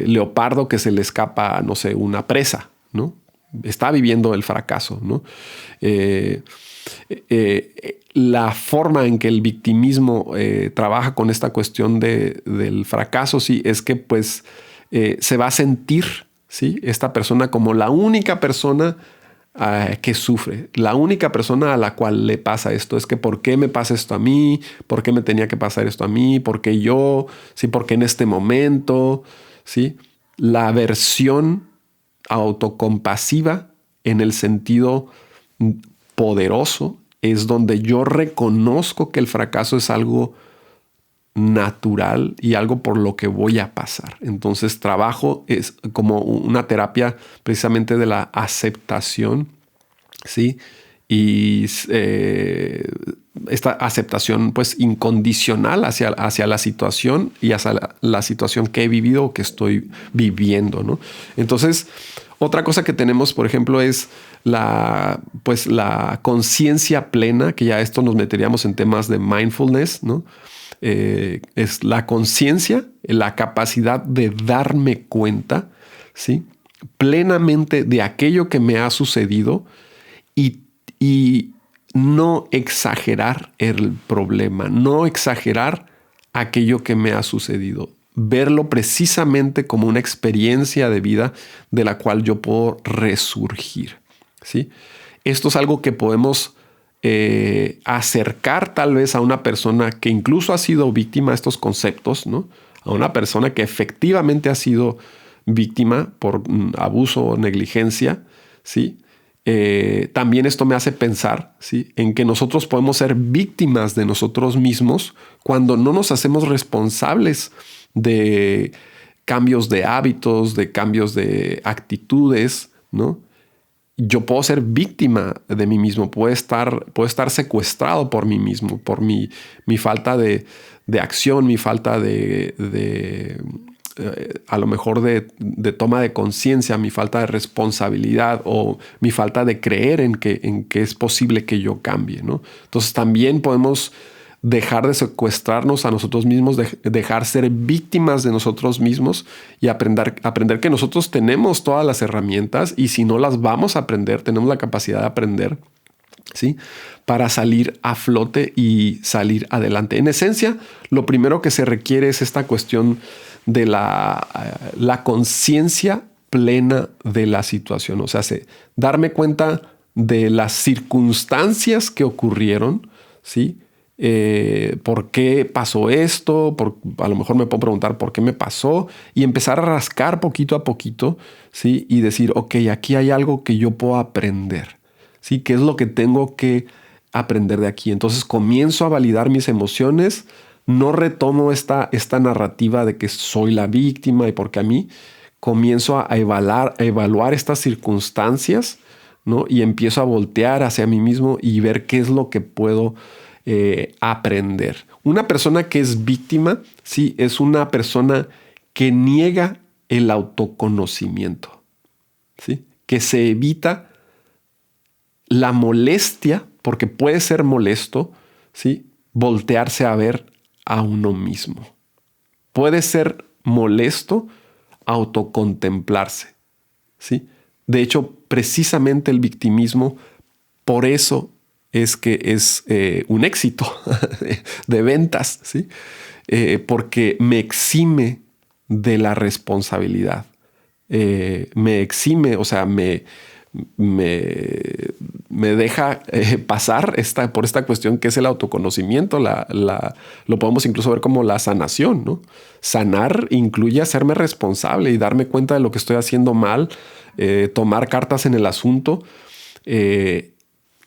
B: leopardo que se le escapa, no sé, una presa, ¿no? Está viviendo el fracaso, ¿no? La forma en que el victimismo trabaja con esta cuestión del fracaso, sí, es que pues se va a sentir, ¿sí? Esta persona como la única persona que sufre, la única persona a la cual le pasa esto. Es que ¿por qué me pasa esto a mí? ¿Por qué me tenía que pasar esto a mí? ¿Por qué yo? ¿Sí? ¿Por qué en este momento? ¿Sí? La versión autocompasiva en el sentido poderoso es donde yo reconozco que el fracaso es algo natural y algo por lo que voy a pasar. Entonces trabajo es como una terapia precisamente de la aceptación, ¿sí? Y esta aceptación pues incondicional hacia la situación y hacia la situación que he vivido o que estoy viviendo, ¿no? Entonces, otra cosa que tenemos, por ejemplo, es la conciencia plena, que ya esto nos meteríamos en temas de mindfulness, ¿no? Es la conciencia, la capacidad de darme cuenta, ¿sí? Plenamente de aquello que me ha sucedido y no exagerar el problema, no exagerar aquello que me ha sucedido. Verlo precisamente como una experiencia de vida de la cual yo puedo resurgir, ¿sí? Esto es algo que podemos acercar tal vez a una persona que incluso ha sido víctima de estos conceptos, ¿no? A una persona que efectivamente ha sido víctima por abuso o negligencia, ¿sí? También esto me hace pensar, ¿sí? En que nosotros podemos ser víctimas de nosotros mismos cuando no nos hacemos responsables de cambios de hábitos, de cambios de actitudes, ¿no? Yo puedo ser víctima de mí mismo, puedo estar secuestrado por mí mismo, por mi falta de acción, mi falta a lo mejor de toma de conciencia, mi falta de responsabilidad o mi falta de creer en que es posible que yo cambie, ¿no? Entonces también podemos dejar de secuestrarnos a nosotros mismos, dejar ser víctimas de nosotros mismos y aprender que nosotros tenemos todas las herramientas y si no las vamos a aprender, tenemos la capacidad de aprender, ¿sí? Para salir a flote y salir adelante. En esencia, lo primero que se requiere es esta cuestión de la conciencia plena de la situación. O sea, darme cuenta de las circunstancias que ocurrieron, ¿sí? ¿Por qué pasó esto? A lo mejor me puedo preguntar por qué me pasó y empezar a rascar poquito a poquito, ¿sí? Y decir, ok, aquí hay algo que yo puedo aprender, ¿sí? ¿Qué es lo que tengo que aprender de aquí? Entonces comienzo a validar mis emociones, no retomo esta narrativa de que soy la víctima y porque a mí comienzo a evaluar estas circunstancias, ¿no? Y empiezo a voltear hacia mí mismo y ver qué es lo que puedo aprender. Una persona que es víctima, sí, es una persona que niega el autoconocimiento, ¿sí? Que se evita la molestia, porque puede ser molesto, ¿sí? Voltearse a ver a uno mismo. Puede ser molesto autocontemplarse, ¿sí? De hecho, precisamente el victimismo, por eso es que es un éxito de ventas, ¿sí? Porque me exime de la responsabilidad. Me exime, o sea, me deja pasar por esta cuestión que es el autoconocimiento. Lo podemos incluso ver como la sanación, ¿no? Sanar incluye hacerme responsable y darme cuenta de lo que estoy haciendo mal, tomar cartas en el asunto.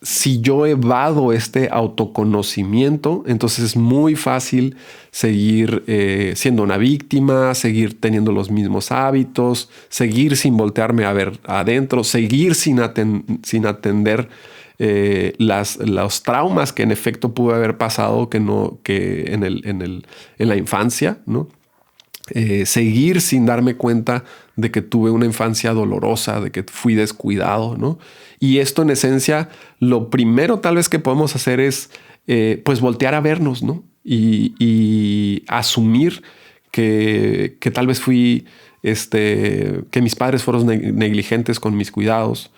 B: Si yo evado este autoconocimiento, entonces es muy fácil seguir siendo una víctima, seguir teniendo los mismos hábitos, seguir sin voltearme a ver adentro, seguir sin atender los traumas que en efecto pude haber pasado que en la infancia, ¿no? Seguir sin darme cuenta de que tuve una infancia dolorosa, de que fui descuidado, ¿no? Y esto en esencia, lo primero tal vez que podemos hacer es pues voltear a vernos, ¿no? Y asumir que tal vez que mis padres fueron negligentes con mis cuidados,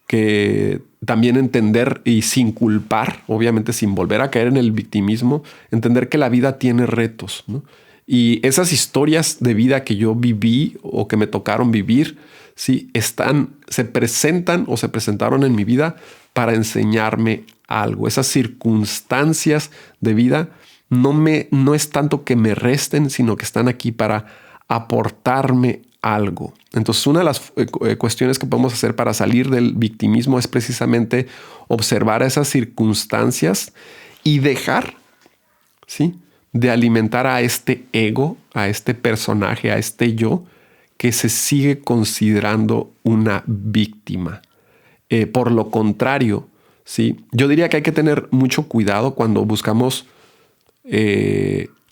B: que también entender y sin culpar, obviamente sin volver a caer en el victimismo, entender que la vida tiene retos, ¿no? Y esas historias de vida que yo viví o que me tocaron vivir, sí, se presentan o se presentaron en mi vida para enseñarme algo. Esas circunstancias de vida no es tanto que me resten, sino que están aquí para aportarme algo. Entonces, una de las cuestiones que podemos hacer para salir del victimismo es precisamente observar esas circunstancias y dejar, ¿sí?, de alimentar a este ego, a este personaje, a este yo que se sigue considerando una víctima. Por lo contrario, ¿sí? Yo diría que hay que tener mucho cuidado cuando buscamos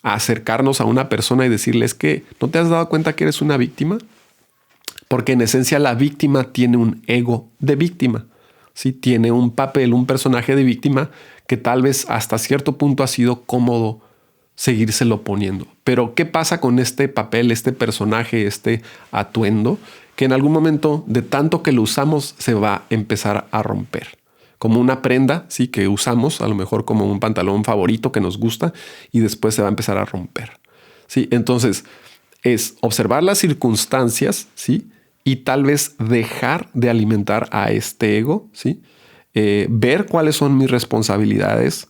B: acercarnos a una persona y decirles que ¿no te has dado cuenta que eres una víctima? Porque en esencia la víctima tiene un ego de víctima, ¿sí? Tiene un papel, un personaje de víctima que tal vez hasta cierto punto ha sido cómodo seguírselo poniendo. Pero ¿qué pasa con este papel, este personaje, este atuendo? Que en algún momento, de tanto que lo usamos, se va a empezar a romper. Como una prenda, sí, que usamos, a lo mejor como un pantalón favorito que nos gusta, y después se va a empezar a romper. Sí, entonces es observar las circunstancias, sí, y tal vez dejar de alimentar a este ego, sí, ver cuáles son mis responsabilidades,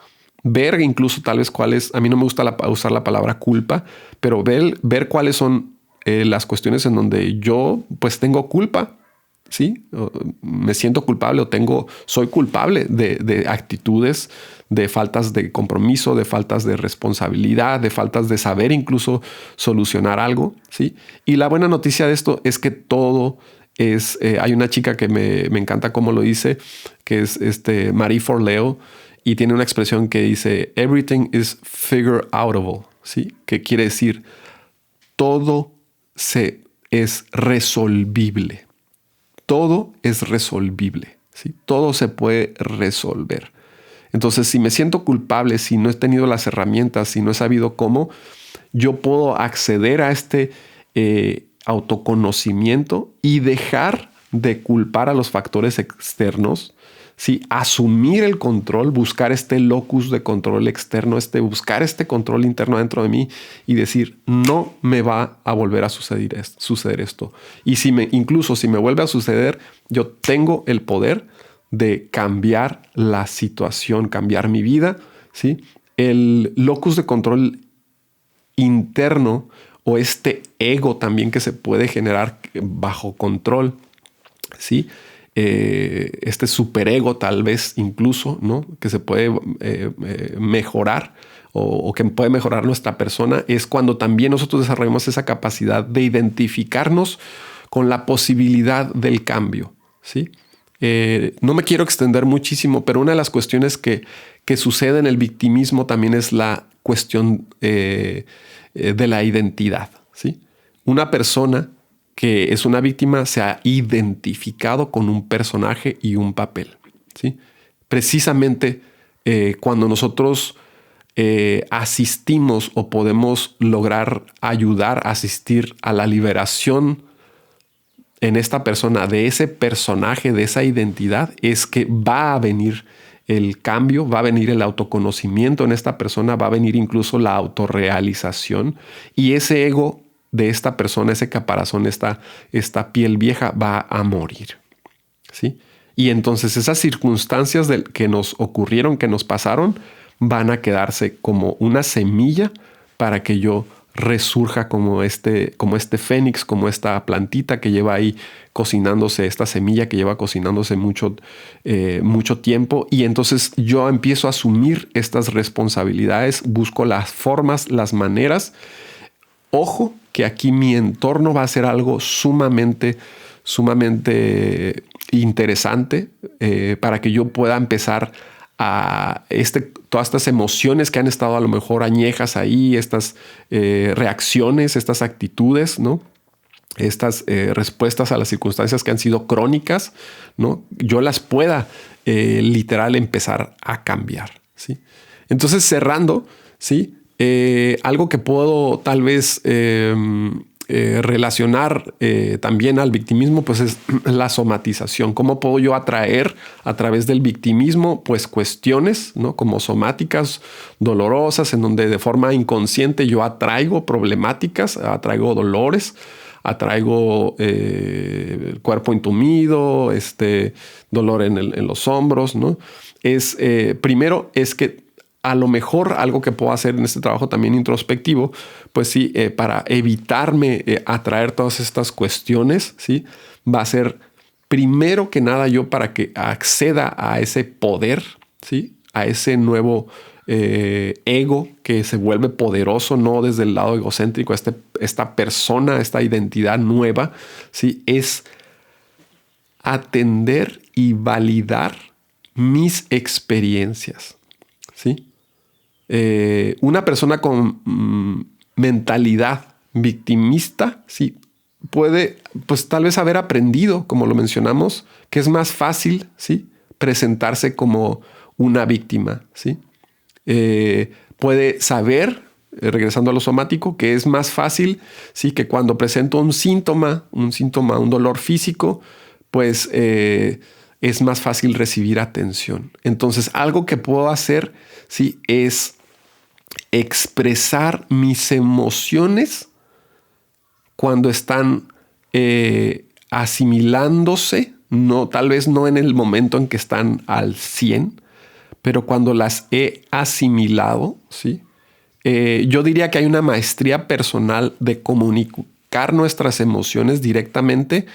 B: ver incluso tal vez cuáles, a mí no me gusta usar la palabra culpa, pero ver cuáles son las cuestiones en donde yo pues tengo culpa, ¿sí? Me siento culpable o soy culpable de actitudes, de faltas de compromiso, de faltas de responsabilidad, de faltas de saber incluso solucionar algo, ¿sí? Y la buena noticia de esto es que todo hay una chica que me encanta cómo lo dice, que es Marie Forleo, y tiene una expresión que dice everything is figure outable, ¿sí? Que quiere decir todo es resolvible. Todo es resolvible, ¿sí? Todo se puede resolver. Entonces, si me siento culpable, si no he tenido las herramientas, si no he sabido cómo, yo puedo acceder a este autoconocimiento y dejar de culpar a los factores externos, ¿sí? Asumir el control, buscar este locus de control externo, buscar este control interno dentro de mí y decir, no me va a volver a suceder esto. Y incluso si me vuelve a suceder, yo tengo el poder de cambiar la situación, cambiar mi vida, ¿sí? El locus de control interno o este ego también que se puede generar bajo control, ¿sí? Este superego tal vez incluso, ¿no? Que se puede mejorar o que puede mejorar nuestra persona, es cuando también nosotros desarrollamos esa capacidad de identificarnos con la posibilidad del cambio, ¿sí? No me quiero extender muchísimo, pero una de las cuestiones que sucede en el victimismo también es la cuestión de la identidad, ¿sí? Una persona que es una víctima se ha identificado con un personaje y un papel, ¿sí? Precisamente cuando nosotros asistimos o podemos lograr ayudar a asistir a la liberación en esta persona de ese personaje, de esa identidad, es que va a venir el cambio, va a venir el autoconocimiento en esta persona, va a venir incluso la autorrealización y ese ego de esta persona, ese caparazón, esta piel vieja va a morir, ¿sí? Y entonces esas circunstancias que nos ocurrieron, que nos pasaron, van a quedarse como una semilla para que yo resurja como este fénix, como esta plantita que lleva ahí cocinándose, esta semilla que lleva cocinándose mucho tiempo. Y entonces yo empiezo a asumir estas responsabilidades, busco las formas, las maneras. Ojo, que aquí mi entorno va a ser algo sumamente interesante para que yo pueda empezar a todas estas emociones que han estado a lo mejor añejas ahí, estas reacciones, estas actitudes, ¿no? Estas respuestas a las circunstancias que han sido crónicas, ¿no? Yo las pueda literal empezar a cambiar, ¿sí? Entonces, cerrando, ¿sí? Algo que puedo tal vez relacionar también al victimismo, pues es la somatización. ¿Cómo puedo yo atraer a través del victimismo pues cuestiones, ¿no? Como somáticas dolorosas, en donde de forma inconsciente yo atraigo problemáticas, atraigo dolores, atraigo el cuerpo entumido, dolor en los hombros, ¿no? Primero es que a lo mejor algo que puedo hacer en este trabajo también introspectivo, pues sí, para evitarme atraer todas estas cuestiones, ¿sí? Va a ser primero que nada yo para que acceda a ese poder, ¿sí? A ese nuevo ego que se vuelve poderoso, no desde el lado egocéntrico, esta persona, esta identidad nueva, ¿sí? Es atender y validar mis experiencias, ¿sí? Una persona con mentalidad victimista, sí, puede, pues tal vez haber aprendido, como lo mencionamos, que es más fácil, sí, presentarse como una víctima, sí. Puede saber, regresando a lo somático, que es más fácil, sí, que cuando presento un síntoma, un dolor físico, pues es más fácil recibir atención. Entonces, algo que puedo hacer, sí, es expresar mis emociones cuando están asimilándose, no, tal vez no en el momento en que están al 100, pero cuando las he asimilado, ¿sí? Yo diría que hay una maestría personal de comunicar nuestras emociones directamente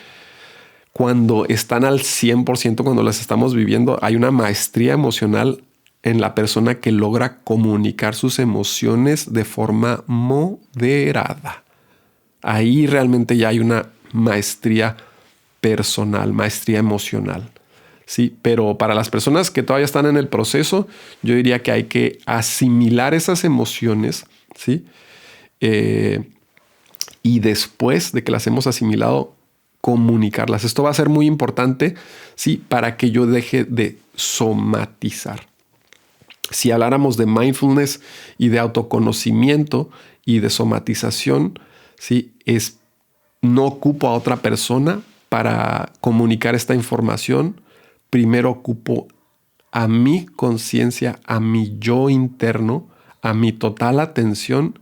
B: cuando están al 100%, cuando las estamos viviendo. Hay una maestría emocional en la persona que logra comunicar sus emociones de forma moderada. Ahí realmente ya hay una maestría personal, maestría emocional. Sí, pero para las personas que todavía están en el proceso, yo diría que hay que asimilar esas emociones, ¿sí? Y después de que las hemos asimilado, comunicarlas. Esto va a ser muy importante, ¿sí? Para que yo deje de somatizar. Si habláramos de mindfulness y de autoconocimiento y de somatización, ¿sí? No ocupo a otra persona para comunicar esta información. Primero ocupo a mi conciencia, a mi yo interno, a mi total atención,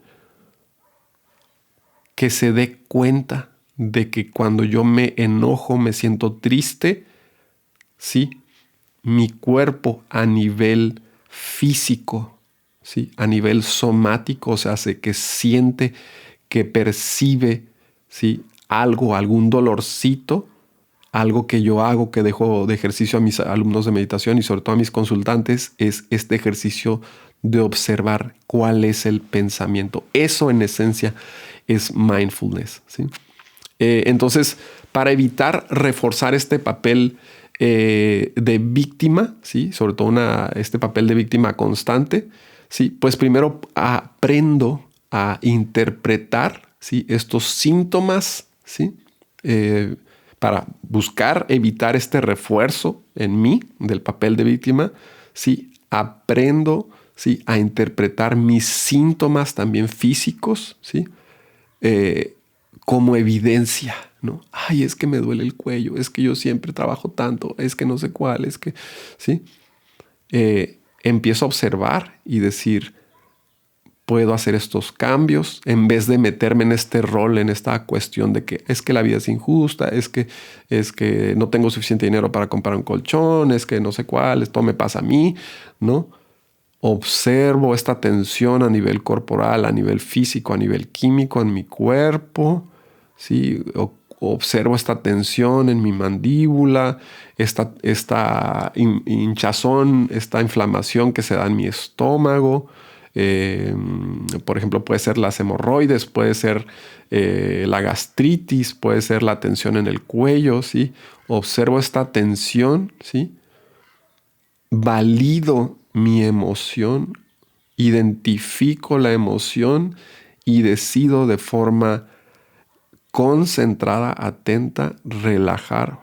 B: que se dé cuenta de que cuando yo me enojo, me siento triste, ¿sí? Mi cuerpo a nivel físico, ¿sí? A nivel somático, o sea, que siente, que percibe, ¿sí? Algún dolorcito, algo que yo hago, que dejo de ejercicio a mis alumnos de meditación y sobre todo a mis consultantes, es este ejercicio de observar cuál es el pensamiento. Eso en esencia es mindfulness, ¿sí? Entonces, para evitar reforzar este papel de víctima, ¿sí? Sobre todo este papel de víctima constante, ¿sí? Pues primero aprendo a interpretar, ¿sí? Estos síntomas, ¿sí? Para buscar evitar este refuerzo en mí del papel de víctima, ¿sí? Aprendo, ¿sí? A interpretar mis síntomas también físicos, ¿sí? Como evidencia, ¿no? Ay, es que me duele el cuello, es que yo siempre trabajo tanto, es que no sé cuál, es que, ¿sí? Empiezo a observar y decir, puedo hacer estos cambios en vez de meterme en este rol, en esta cuestión de que es que la vida es injusta, es que no tengo suficiente dinero para comprar un colchón, es que no sé cuál, esto me pasa a mí, ¿no? Observo esta tensión a nivel corporal, a nivel físico, a nivel químico en mi cuerpo, ¿sí? Observo esta tensión en mi mandíbula, esta hinchazón, esta inflamación que se da en mi estómago. Por ejemplo, puede ser las hemorroides, puede ser la gastritis, puede ser la tensión en el cuello, ¿sí? Observo esta tensión, ¿sí? Valido mi emoción, identifico la emoción y decido de forma concentrada, atenta, relajar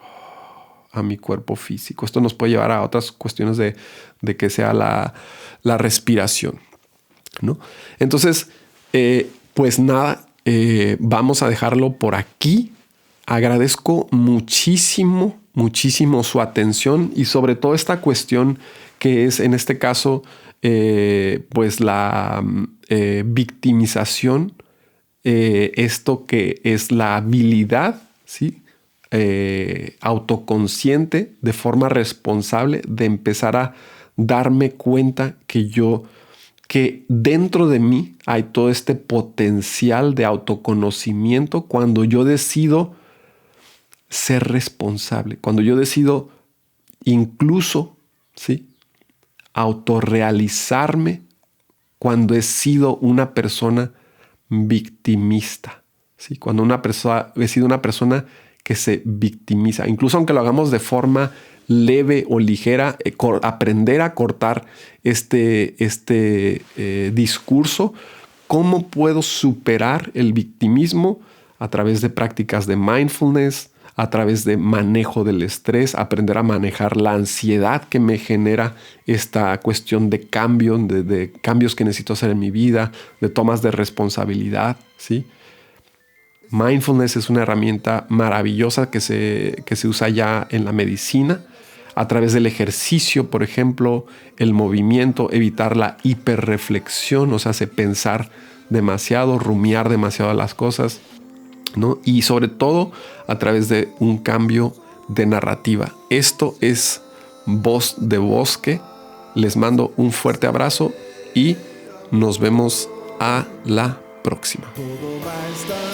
B: a mi cuerpo físico. Esto nos puede llevar a otras cuestiones de que sea la respiración, ¿no? Entonces, pues nada, vamos a dejarlo por aquí. Agradezco muchísimo su atención y sobre todo esta cuestión que es en este caso pues la victimización, esto que es la habilidad, ¿sí? Autoconsciente de forma responsable de empezar a darme cuenta que dentro de mí hay todo este potencial de autoconocimiento cuando yo decido ser responsable, cuando yo decido incluso, ¿sí? Autorrealizarme cuando he sido una persona victimista, ¿sí? Cuando he sido una persona que se victimiza, incluso aunque lo hagamos de forma leve o ligera, aprender a cortar este discurso. ¿Cómo puedo superar el victimismo? A través de prácticas de mindfulness, a través de manejo del estrés, aprender a manejar la ansiedad que me genera esta cuestión de cambio, de cambios que necesito hacer en mi vida, de tomas de responsabilidad, ¿sí? Mindfulness es una herramienta maravillosa que se usa ya en la medicina, a través del ejercicio, por ejemplo, el movimiento, evitar la hiperreflexión, o sea, pensar demasiado, rumiar demasiado las cosas, ¿no? Y sobre todo a través de un cambio de narrativa. Esto es Voz de Bosque. Les mando un fuerte abrazo y nos vemos a la próxima. Todo va a estar